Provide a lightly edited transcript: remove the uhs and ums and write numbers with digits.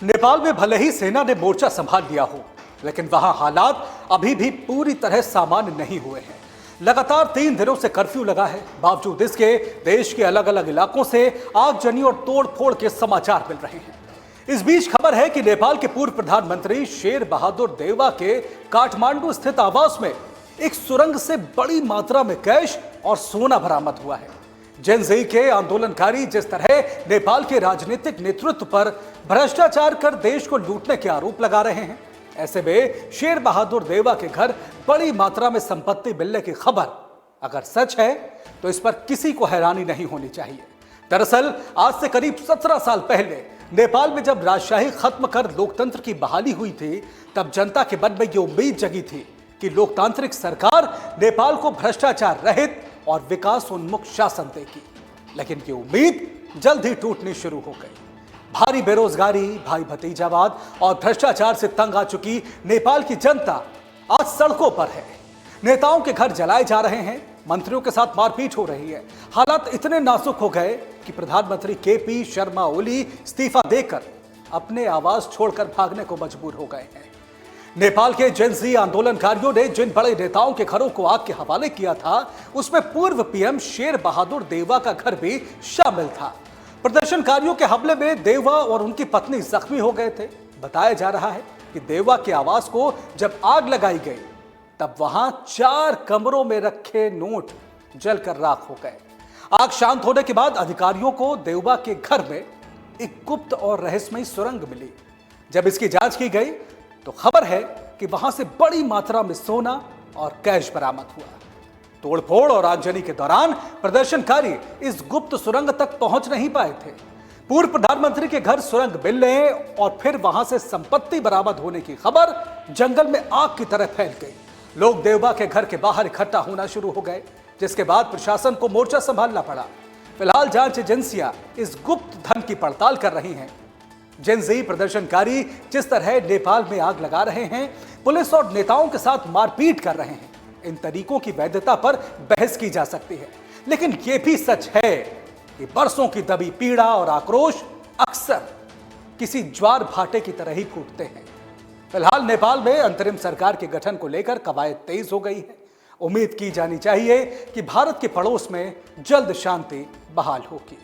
नेपाल में भले ही सेना ने मोर्चा संभाल लिया हो, लेकिन वहां हालात अभी भी पूरी तरह सामान्य नहीं हुए हैं। लगातार 3 दिनों से कर्फ्यू लगा है। बावजूद इसके देश के अलग अलग इलाकों से आगजनी और तोड़फोड़ के समाचार मिल रहे हैं। इस बीच खबर है कि नेपाल के पूर्व प्रधानमंत्री शेर बहादुर देउवा के काठमांडू स्थित आवास में एक सुरंग से बड़ी मात्रा में कैश और सोना बरामद हुआ है। जेन ज़ी के आंदोलनकारी जिस तरह नेपाल के राजनीतिक नेतृत्व पर भ्रष्टाचार कर देश को लूटने के आरोप लगा रहे हैं, ऐसे में शेर बहादुर देउवा के घर बड़ी मात्रा में संपत्ति मिलने की खबर अगर सच है तो इस पर किसी को हैरानी नहीं होनी चाहिए। दरअसल आज से करीब 17 साल पहले नेपाल में जब राजशाही खत्म कर लोकतंत्र की बहाली हुई थी, तब जनता के मन में ये उम्मीद जगी थी कि लोकतांत्रिक सरकार नेपाल को भ्रष्टाचार रहित और विकास उन्मुख शासन देगी। लेकिन ये उम्मीद जल्द ही टूटनी शुरू हो गई। भारी बेरोजगारी, भाई भतीजावाद और भ्रष्टाचार से तंग आ चुकी नेपाल की जनता आज सड़कों पर है। नेताओं के घर जलाए जा रहे हैं, मंत्रियों के साथ मारपीट हो रही है। हालात इतने नाजुक हो गए कि प्रधानमंत्री केपी शर्मा ओली इस्तीफा देकर अपने आवास छोड़कर भागने को मजबूर हो गए हैं। नेपाल के जेन ज़ी आंदोलनकारियों ने जिन बड़े नेताओं के घरों को आग के हवाले किया था, उसमें पूर्व पीएम शेर बहादुर देउवा का घर भी शामिल था। प्रदर्शनकारियों के हमले में देउवा और उनकी पत्नी जख्मी हो गए थे। बताया जा रहा है कि देउवा के आवास को जब आग लगाई गई, तब वहां 4 कमरों में रखे नोट जलकर राख हो गए। आग शांत होने के बाद अधिकारियों को देउवा के घर में एक गुप्त और रहस्यमयी सुरंग मिली। जब इसकी जांच की गई तो खबर है कि वहां से बड़ी मात्रा में सोना और कैश बरामद हुआ। तोड़फोड़ और आगजनी के दौरान प्रदर्शनकारी इस गुप्त सुरंग तक पहुंच नहीं पाए थे। पूर्व प्रधानमंत्री के घर सुरंग मिलने और फिर वहां से संपत्ति बरामद होने की खबर जंगल में आग की तरह फैल गई। लोग देउवा के घर के बाहर इकट्ठा होना शुरू हो गए, जिसके बाद प्रशासन को मोर्चा संभालना पड़ा। फिलहाल जांच एजेंसियां इस गुप्त धन की पड़ताल कर रही हैं। जेन ज़ी प्रदर्शनकारी जिस तरह नेपाल में आग लगा रहे हैं, पुलिस और नेताओं के साथ मारपीट कर रहे हैं, इन तरीकों की वैधता पर बहस की जा सकती है। लेकिन यह भी सच है कि बरसों की दबी पीड़ा और आक्रोश अक्सर किसी ज्वार भाटे की तरह ही फूटते हैं। फिलहाल नेपाल में अंतरिम सरकार के गठन को लेकर कवायद तेज हो गई है। उम्मीद की जानी चाहिए कि भारत के पड़ोस में जल्द शांति बहाल होगी।